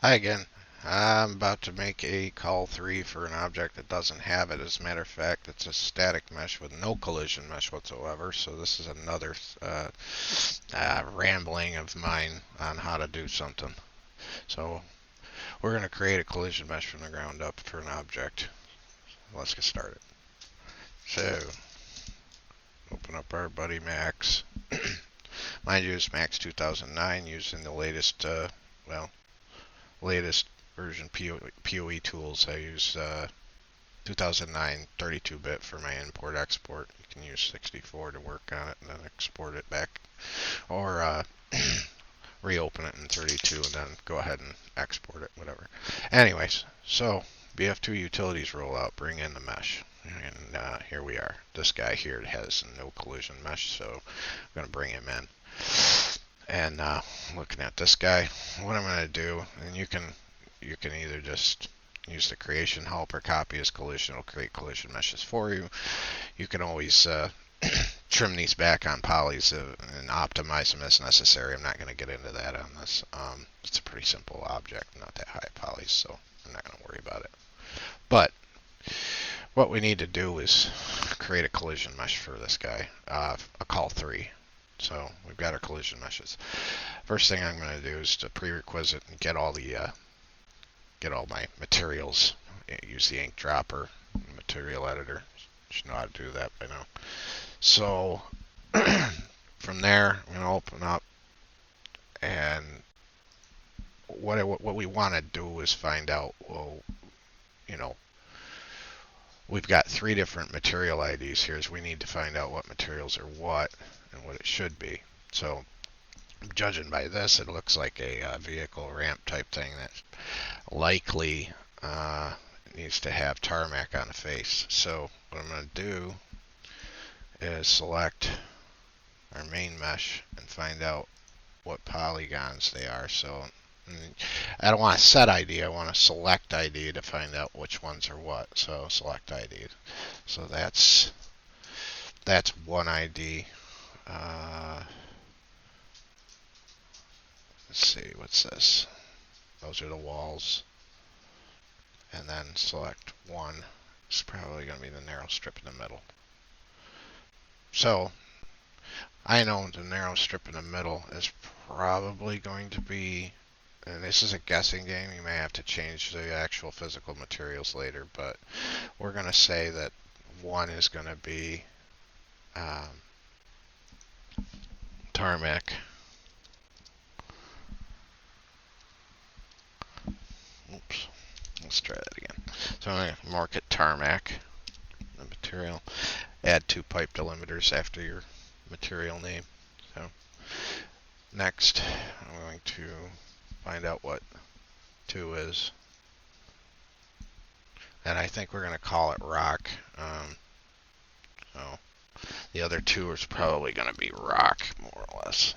Hi again. I'm about to make a call 3 for an object that doesn't have it. As a matter of fact, it's a static mesh with no collision mesh whatsoever. So this is another rambling of mine on how to do something. So we're going to create a collision mesh from the ground up for an object. Let's get started. So open up our buddy Max. Mind you, it's Max 2009 using the latest, latest version PoE tools. I use 2009 32-bit for my import-export. You can use 64 to work on it and then export it back, or reopen it in 32 and then go ahead and export it, whatever. Anyways, so BF2 utilities rollout, bring in the mesh. And here we are. This guy here has no collision mesh, so I'm going to bring him in. And looking at this guy, what I'm going to do, and you can either just use the creation help or copy as collision. It'll create collision meshes for you. You can always trim these back on polys and optimize them as necessary. I'm not going to get into that on this. It's a pretty simple object, not that high polys, so I'm not going to worry about it. But what we need to do is create a collision mesh for this guy, a call 3. So we've got our collision meshes. First thing I'm going to do is to prerequisite and get all my materials. Use the ink dropper, material editor. You should know how to do that by now. So from there, I'm going to open up, and what we want to do is find out, well, we've got 3 different material IDs here, so we need to find out what materials are what and what it should be. So judging by this, it looks like a vehicle ramp type thing that likely needs to have tarmac on the face. So what I'm going to do is select our main mesh and find out what polygons they are. So I don't want a set ID, I want a select ID to find out which ones are what. So select ID. So that's one ID. Let's see, what's this? Those are the walls. And then select one. It's probably going to be the narrow strip in the middle. So I know the narrow strip in the middle is probably going to be, and this is a guessing game, you may have to change the actual physical materials later, but we're going to say that one is going to be tarmac. Oops. Let's try that again. So I'm going to mark it tarmac, the material. Add 2 pipe delimiters after your material name. So next, I'm going to find out what 2 is. And I think we're going to call it rock. So the other 2 is probably going to be rock, more or less.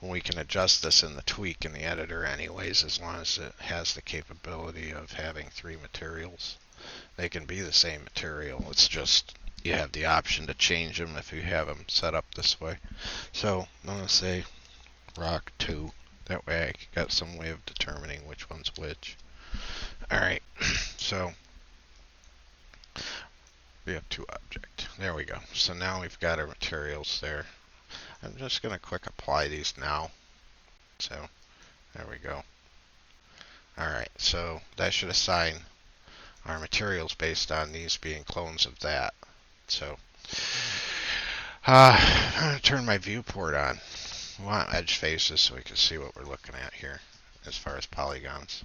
We can adjust this in the tweak in the editor anyways, as long as it has the capability of having 3 materials. They can be the same material. It's just you have the option to change them if you have them set up this way. So I'm going to say rock 2. That way I got some way of determining which one's which. Alright, so we have 2 object. There we go. So now we've got our materials there. I'm just going to quick apply these now. So there we go. Alright, so that should assign our materials based on these being clones of that. So I'm going to turn my viewport on. We want edge faces so we can see what we're looking at here as far as polygons.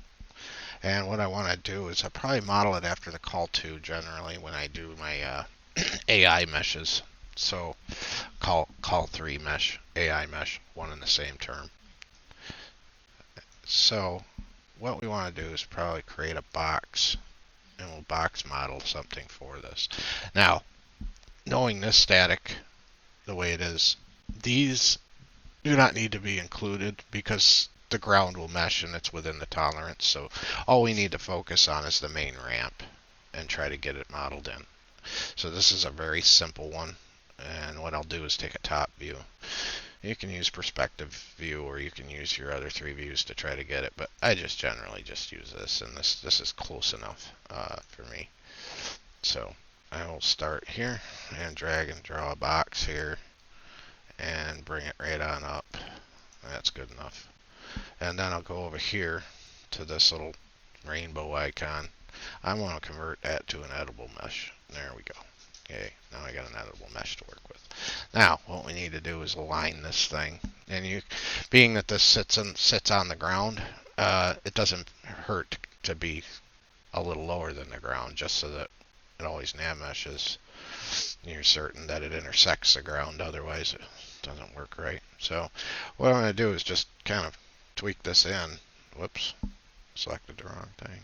And what I want to do is I'll probably model it after the call 2 generally when I do my AI meshes. So call 3 mesh, AI mesh, one and the same term. So what we want to do is probably create a box, and we'll box model something for this. Now, knowing this static the way it is, these do not need to be included because the ground will mesh and it's within the tolerance. So all we need to focus on is the main ramp and try to get it modeled in. So this is a very simple one. And what I'll do is take a top view You can use perspective view, or you can use your other 3 views to try to get it, but I just generally just use this, and this is close enough for me. So I will start here and drag and draw a box here and bring it right on up. That's good enough. And then I'll go over here to this little rainbow icon. I want to convert that to an editable mesh. There we go. Okay, now I got an editable mesh to work with. Now, what we need to do is align this thing. And being that this sits on the ground, it doesn't hurt to be a little lower than the ground, just so that it always nav meshes. You're certain that it intersects the ground, otherwise it doesn't work right. So what I'm going to do is just kind of tweak this in. Whoops, selected the wrong thing.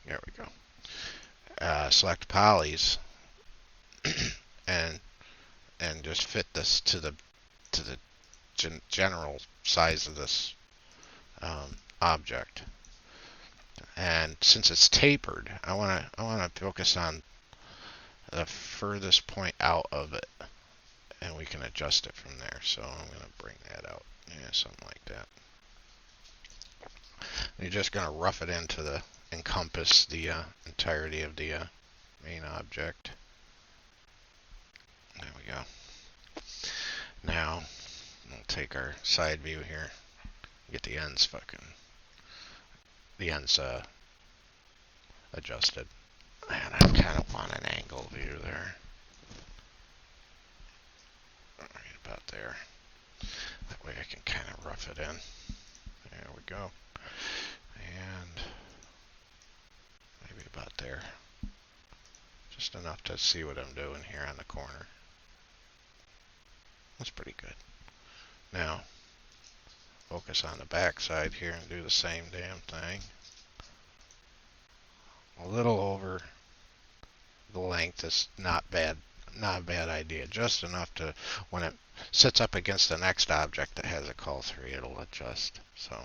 There we go. Select polys and just fit this to the general size of this object. And since it's tapered, I want to focus on the furthest point out of it, and we can adjust it from there. So I'm going to bring that out, yeah, something like that. And you're just going to rough it in to encompass the entirety of the main object. There we go. Now we'll take our side view here, get the ends adjusted. And I kind of want an angle view there. Right about there. That way I can kind of rough it in. There we go. And maybe about there. Just enough to see what I'm doing here on the corner. That's pretty good. Now, focus on the back side here and do the same damn thing. A little over the length is not bad, not a bad idea. Just enough to, when it sits up against the next object that has a call 3, it'll adjust. So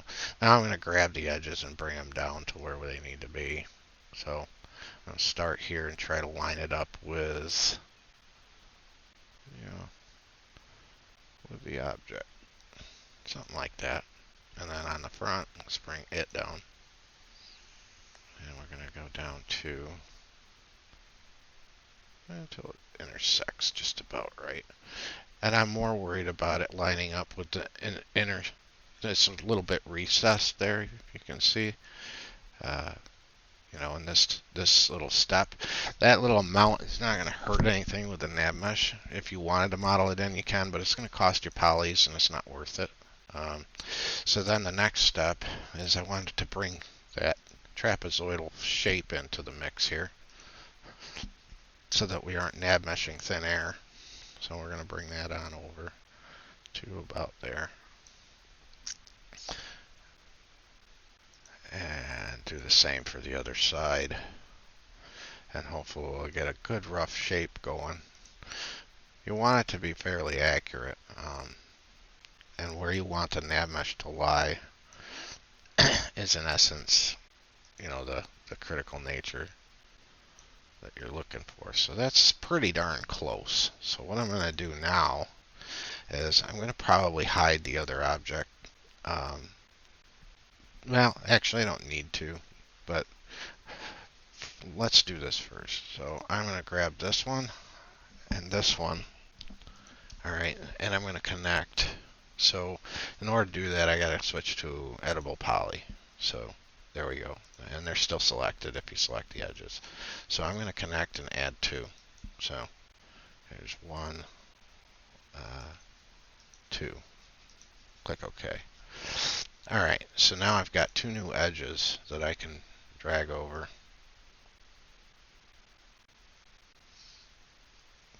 now I'm going to grab the edges and bring them down to where they need to be. So I'm going to start here and try to line it up with, with the object. Something like that. And then on the front, let's bring it down. And we're going to go down until it intersects just about right. And I'm more worried about it lining up with the inner. It's a little bit recessed there, you can see. In this little step, that little amount is not going to hurt anything with the nav mesh. If you wanted to model it in, you can, but it's going to cost you polys, and it's not worth it. So then the next step is I wanted to bring that trapezoidal shape into the mix here, so that we aren't nav meshing thin air. So we're going to bring that on over to about there. And do the same for the other side. And hopefully we'll get a good rough shape going. You want it to be fairly accurate. And where you want the nav mesh to lie is in essence, the critical nature that you're looking for. So that's pretty darn close. So what I'm going to do now is I'm going to probably hide the other object. Well, actually I don't need to, but let's do this first. So I'm going to grab this one and this one. Alright, and I'm going to connect. So in order to do that, I got to switch to editable poly. So there we go. And they're still selected if you select the edges. So I'm going to connect and add 2. So there's 1, 2. Click OK. Alright, so now I've got 2 new edges that I can drag over.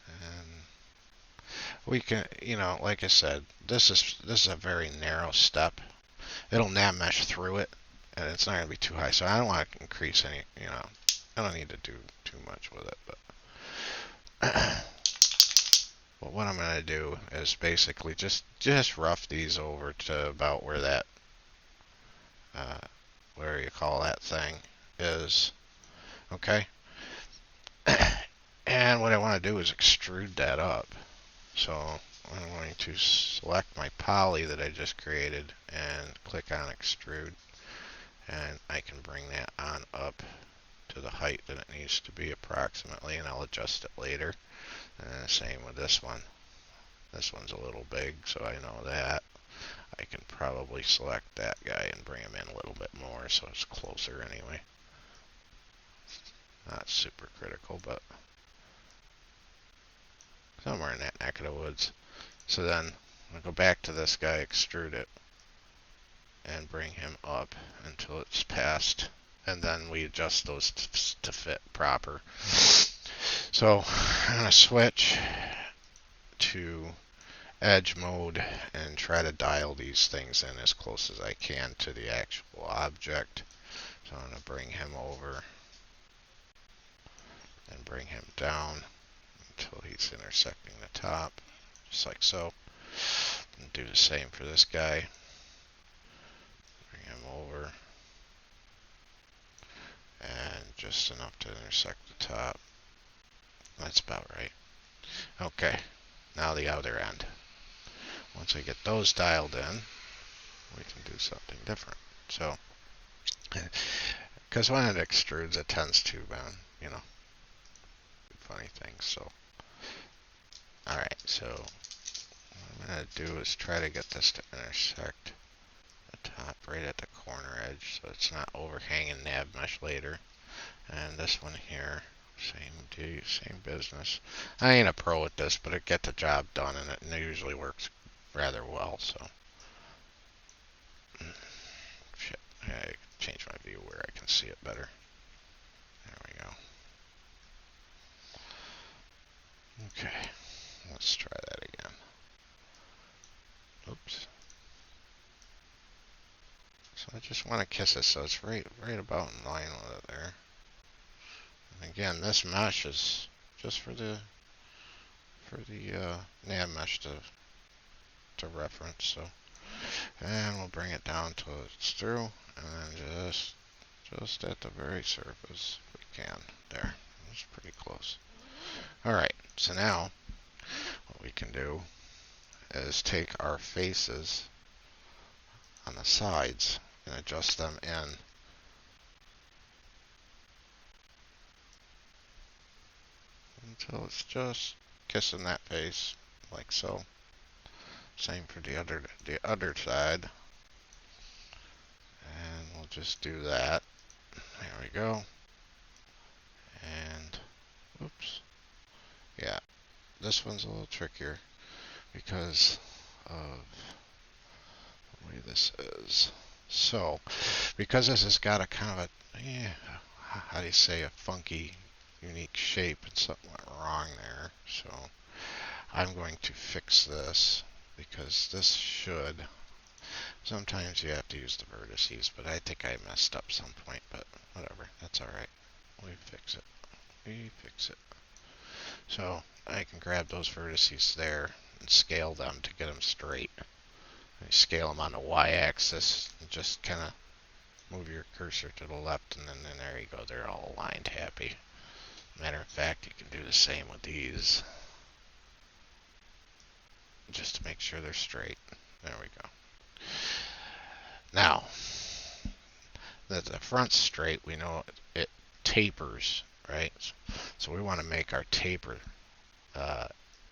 And we can, like I said, this is a very narrow step. It'll nav mesh through it, and it's not going to be too high. So I don't want to increase any, I don't need to do too much with it. But what I'm going to do is basically just rough these over to about where that, where you call that thing is. Okay. And what I want to do is extrude that up. So I'm going to select my poly that I just created and click on extrude, and I can bring that on up to the height that it needs to be approximately, and I'll adjust it later. And the same with this one. This one's a little big, so I know that. I can probably select that guy and bring him in a little bit more so it's closer anyway. Not super critical, but somewhere in that neck of the woods. So then I'll go back to this guy, extrude it, and bring him up until it's past, and then we adjust those to fit proper. So I'm going to switch to edge mode and try to dial these things in as close as I can to the actual object. So I'm going to bring him over and bring him down until he's intersecting the top, just like so. And do the same for this guy. Bring him over and just enough to intersect the top. That's about right. Okay, now the outer end. Once I get those dialed in, we can do something different. So, because when it extrudes, it tends to, you know, do funny things. So, alright, so what I'm going to do is try to get this to intersect the top right at the corner edge so it's not overhanging nav mesh later. And this one here, same business. I ain't a pro at this, but it get the job done, and it usually works rather well. So, shit, I change my view where I can see it better. There we go. Okay, let's try that again. Oops. So I just want to kiss it so it's right about in line with it there. And again, this mesh is just for the nav mesh to reference. So, and we'll bring it down till it's through, and then just at the very surface if we can. There, that's pretty close. All right, so now what we can do is take our faces on the sides and adjust them in until it's just kissing that face, like so. Same for the other side. And we'll just do that. There we go. And, oops. Yeah, this one's a little trickier because of the way this is. So, because this has got a kind of how do you say, a funky, unique shape, and something went wrong there. So, I'm going to fix this because this should, sometimes you have to use the vertices, but I think I messed up some point, but whatever, that's alright. We fix it. So I can grab those vertices there and scale them to get them straight. You scale them on the y-axis and just kind of move your cursor to the left, and then there you go, they're all aligned happy. Matter of fact, you can do the same with these, just to make sure they're straight. There we go. Now, that the front's straight, we know it tapers, right? So we want to make our taper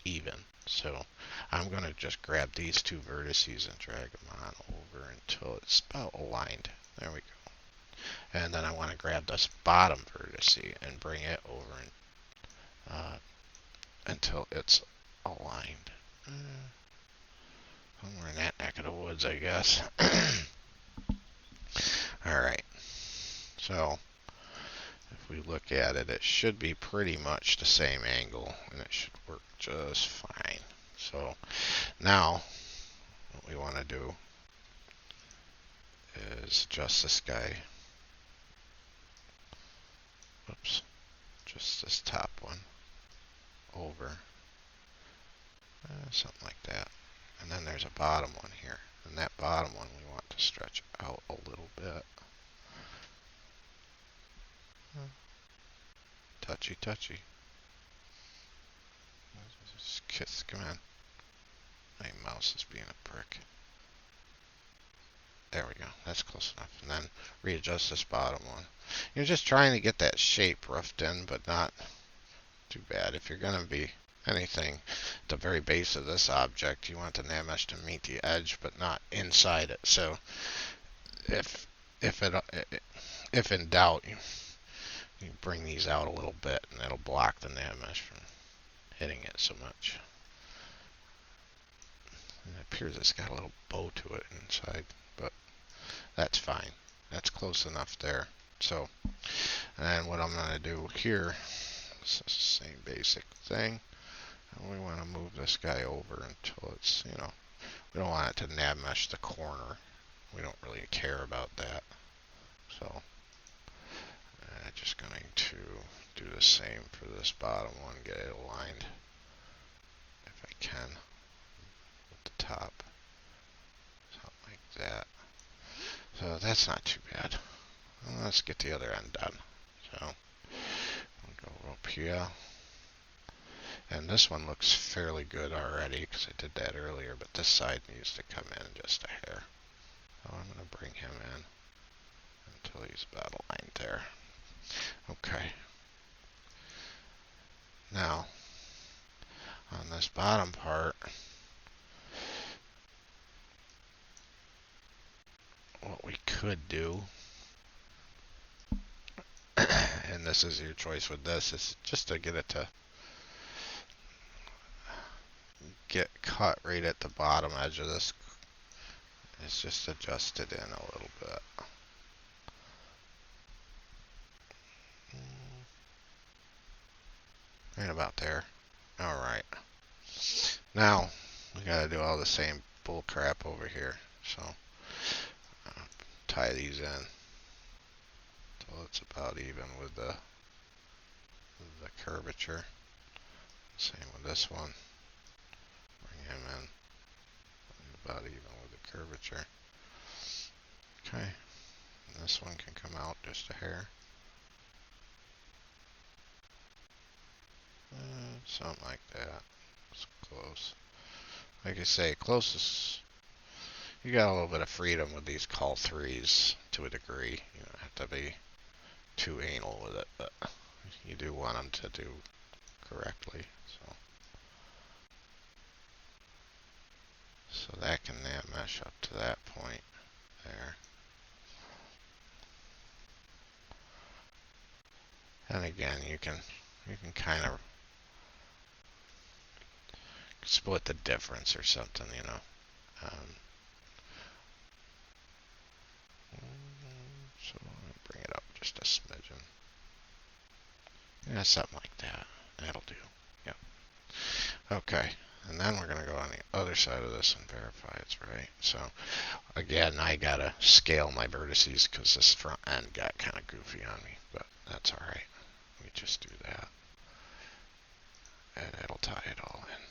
even. So I'm going to just grab these two vertices and drag them on over until it's about aligned. There we go. And then I want to grab this bottom vertex and bring it over until it's aligned. Somewhere in that neck of the woods, I guess. Alright. So, if we look at it, it should be pretty much the same angle, and it should work just fine. So, now, what we want to do is adjust this guy. Oops. Just this top one over. Something like that. And then there's a bottom one here. And that bottom one we want to stretch out a little bit. Touchy, touchy. Just kiss, come on. My mouse is being a prick. There we go. That's close enough. And then readjust this bottom one. You're just trying to get that shape roughed in, but not too bad. If you're going to be anything at the very base of this object, you want the nav mesh to meet the edge, but not inside it. So if in doubt, you bring these out a little bit, and it'll block the nav mesh from hitting it so much. And it appears it's got a little bow to it inside, but that's fine. That's close enough there. So, and what I'm going to do here is the same basic thing. And we want to move this guy over until it's, we don't want it to nav mesh the corner. We don't really care about that. So, I'm just going to do the same for this bottom one, get it aligned if I can with the top. Something like that. So that's not too bad. Well, let's get the other end done. So we'll go up here. And this one looks fairly good already because I did that earlier, but this side needs to come in just a hair. So I'm going to bring him in until he's about aligned there. Okay. Now, on this bottom part, what we could do, and this is your choice with this, is just to get it to get cut right at the bottom edge of this. It's just adjusted in a little bit. Right about there. Alright. Now, we gotta do all the same bull crap over here. So, tie these in until it's about even with the curvature. Same with this one. Bring him in about even with the curvature. Okay. And this one can come out just a hair. Something like that. It's close. Like I say, closest. You got a little bit of freedom with these call threes to a degree. You don't have to be too anal with it, but you do want them to do correctly. So that can nav mesh up to that point there. And again, you can kind of split the difference or something, so I'm going to bring it up just a smidgen. Yeah, something like that. That'll do. Yep. Okay. And then we're going to go on the other side of this and verify it's right. So, again, I got to scale my vertices because this front end got kind of goofy on me, but that's all right. We just do that. And it'll tie it all in.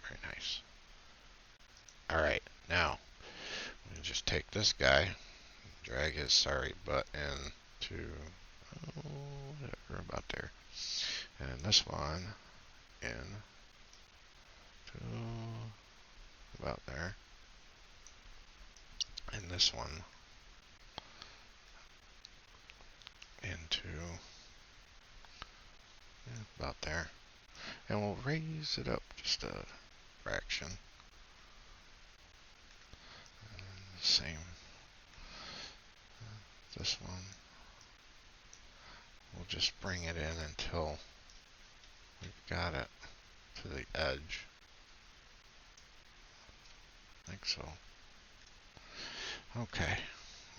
Very nice. All right, now, we just take this guy, drag his sorry butt into, whatever, about there. And this one in to about there. And this one into about there. And we'll raise it up just a fraction. And the same. This one. We'll just bring it in until we've got it to the edge. Like so. Okay.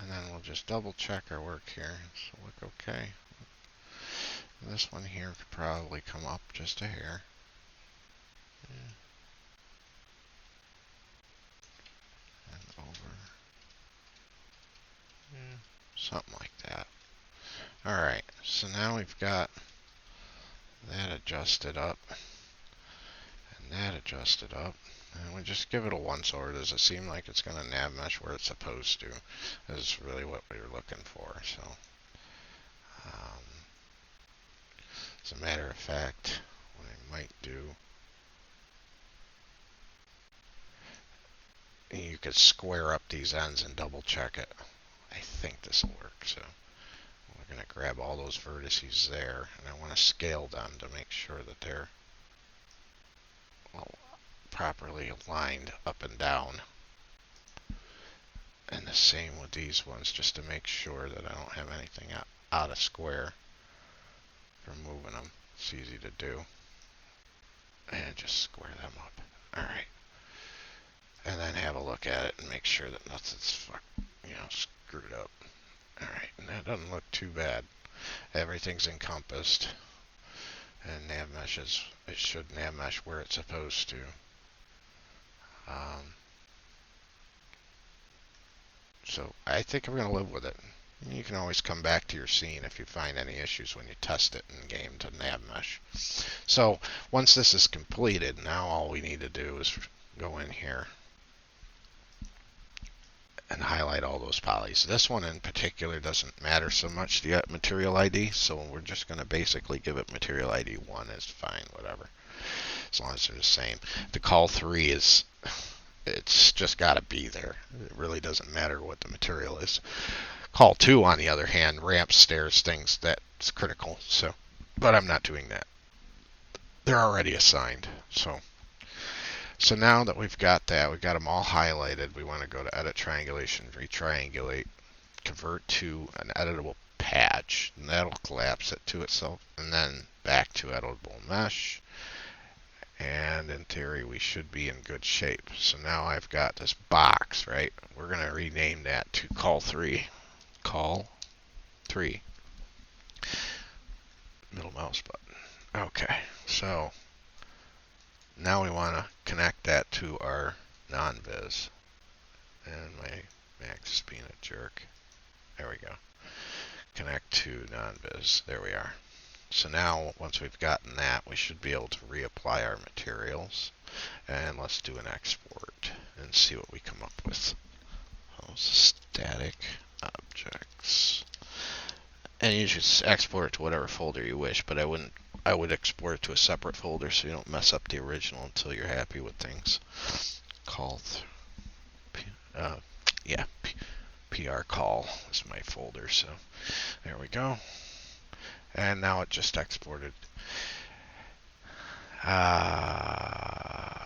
And then we'll just double check our work here. So look okay. This one here could probably come up just a hair. And over. Something like that. Alright, so now we've got that adjusted up. And that adjusted up. And we just give it a once over. Does it seem like it's going to nav mesh where it's supposed to? This is really what we were looking for. So, as a matter of fact, what I might do you could square up these ends and double check it. I think this will work. So we're going to grab all those vertices there, and I want to scale them to make sure that they're properly aligned up and down. And the same with these ones, just to make sure that I don't have anything out of square from moving them. It's easy to do. And just square them up. Alright. And then have a look at it and make sure that nothing's screwed up. Alright, and that doesn't look too bad. Everything's encompassed. And nav meshes, it should nav mesh where it's supposed to. So I think we're going to live with it. You can always come back to your scene if you find any issues when you test it in game to nav mesh. So once this is completed, now all we need to do is go in here and highlight all those polys. This one in particular doesn't matter so much, the material ID, so we're just going to basically give it material ID 1 is fine, whatever, as long as they're the same. The call 3 is, it's just got to be there. It really doesn't matter what the material is. Call 2, on the other hand, ramps, stairs, things, that's critical. So, but I'm not doing that. They're already assigned. So now that we've got that, we've got them all highlighted, we want to go to Edit Triangulation, Retriangulate, Convert to an Editable Patch, and that'll collapse it to itself, and then back to Editable Mesh. And in theory, we should be in good shape. So now I've got this box, right? We're going to rename that to Call 3. Call 3. Middle mouse button. Okay, so now we want to connect that to our non-viz. And my Max is being a jerk. There we go. Connect to non-viz. There we are. So now, once we've gotten that, we should be able to reapply our materials. And let's do an export and see what we come up with. Static objects. And you should export it to whatever folder you wish, but I would export it to a separate folder so you don't mess up the original until you're happy with things. PR call is my folder, so there we go. And now it just exported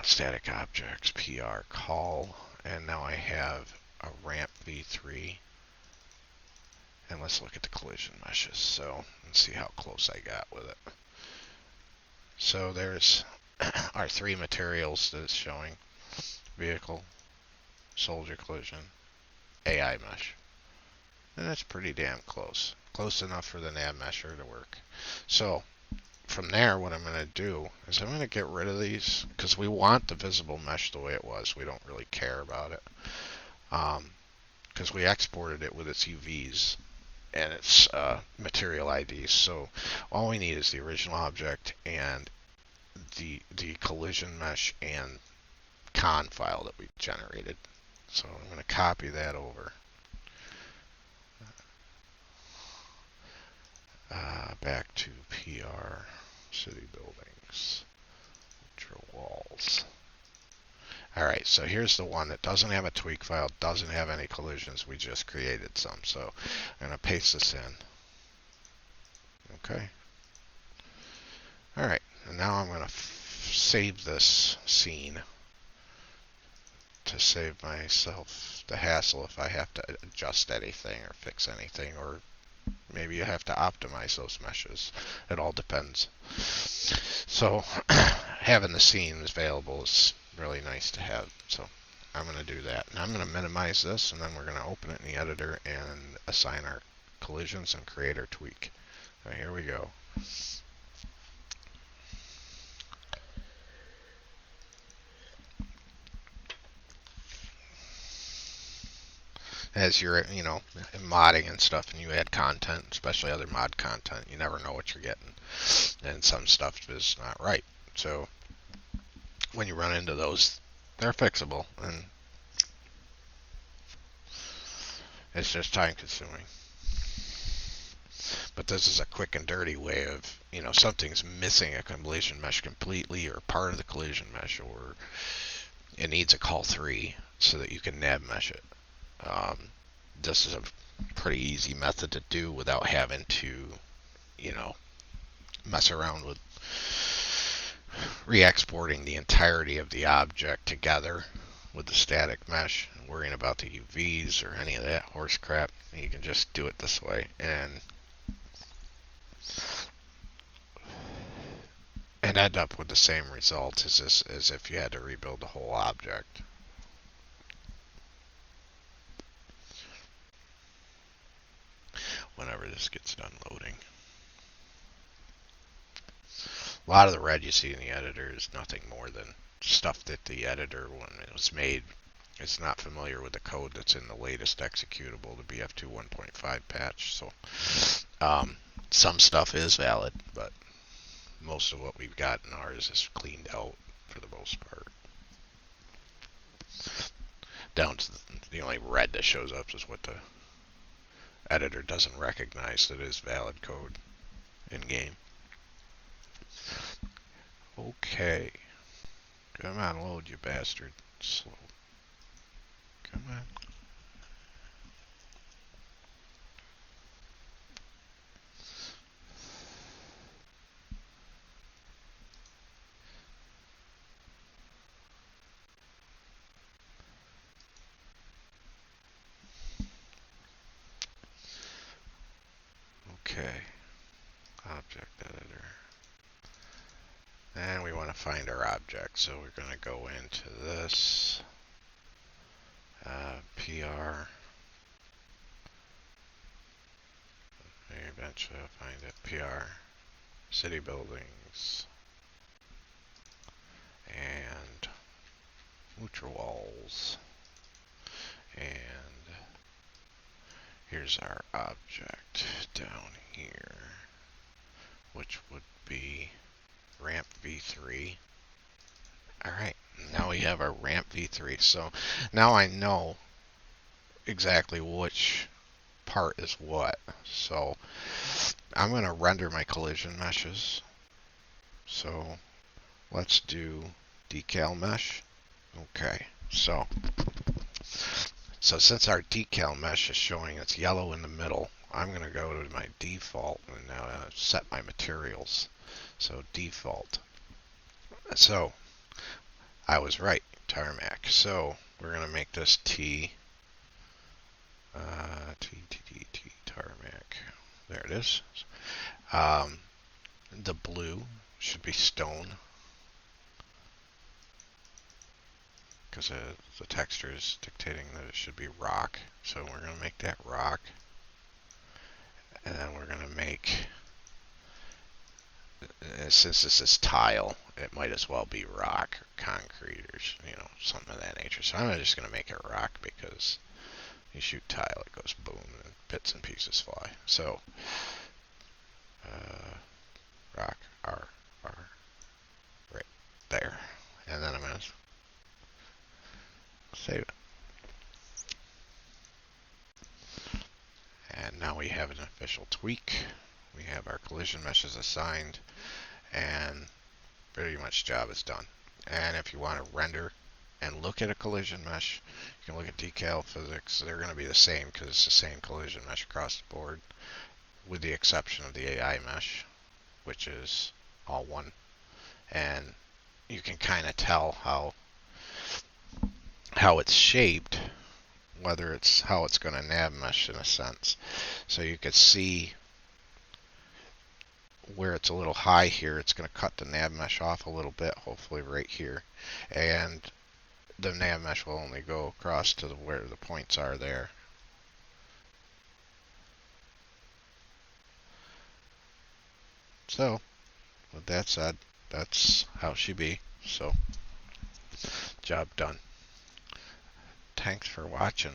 static objects, PR call, and now I have a ramp v3. And let's look at the collision meshes. So let's see how close I got with it. So there's our 3 materials that it's showing: vehicle, soldier collision, AI mesh. And that's pretty damn close. Close enough for the nav mesher to work. So from there, what I'm going to do is I'm going to get rid of these because we want the visible mesh the way it was. We don't really care about it because we exported it with its UVs and its material IDs. So all we need is the original object and the collision mesh and con file that we generated. So I'm going to copy that over. Back to PR, city buildings, ultra walls. Alright, so here's the one that doesn't have a tweak file, doesn't have any collisions. We just created some. So I'm going to paste this in. Okay. Alright, and now I'm going to save this scene to save myself the hassle if I have to adjust anything or fix anything, or maybe you have to optimize those meshes. It all depends. So having the scenes available is really nice to have. So I'm going to do that. And I'm going to minimize this, and then we're going to open it in the editor and assign our collisions and create our tweak. All right, here we go. As you're, modding and stuff, and you add content, especially other mod content, you never know what you're getting, and some stuff is not right. So when you run into those, they're fixable, and it's just time consuming. But this is a quick and dirty way of, something's missing a collision mesh completely, or part of the collision mesh, or it needs a call 3. so that you can nav mesh it. This is a pretty easy method to do without having to, you know, mess around with re-exporting the entirety of the object together with the static mesh, worrying about the UVs or any of that horse crap. You can just do it this way and end up with the same results as if you had to rebuild the whole object. Whenever this gets done loading. A lot of the red you see in the editor is nothing more than stuff that the editor, when it was made, is not familiar with the code that's in the latest executable, the BF2 1.5 patch. So some stuff is valid, but most of what we've got in ours is cleaned out for the most part. Down to the only red that shows up is what the editor doesn't recognize that is valid code in game. Okay. Come on, load, you bastard. Slow. Come on. Okay. Object editor. And we want to find our object, so we're going to go into this PR. Eventually I'll find it. PR, city buildings, and neutral walls. And here's our object down here, which would be ramp V3. Alright, now we have our ramp V3. So now I know exactly which part is what. So I'm going to render my collision meshes. So let's do decal mesh. Okay, so since our decal mesh is showing it's yellow in the middle, I'm going to go to my default and now set my materials. So default. So I was right, tarmac. So we're going to make this T tarmac. There it is. The blue should be stone because the texture is dictating that it should be rock. So we're going to make that rock. And then we're going to make, since this is tile, it might as well be rock or concrete or, you know, something of that nature. So I'm just going to make it rock because you shoot tile, it goes boom, and bits and pieces fly. So, rock, R, right there. And then I'm going to save it. And now we have an official tweak. We have our collision meshes assigned, and pretty much job is done. And if you want to render and look at a collision mesh, you can look at decal physics. They're going to be the same because it's the same collision mesh across the board, with the exception of the AI mesh, which is all one. And you can kind of tell how it's shaped, whether it's how it's going to nav mesh in a sense. So you could see where it's a little high here, it's going to cut the nav mesh off a little bit, hopefully right here. And the nav mesh will only go across to where the points are there. So, with that said, that's how she be. So, job done. Thanks for watching.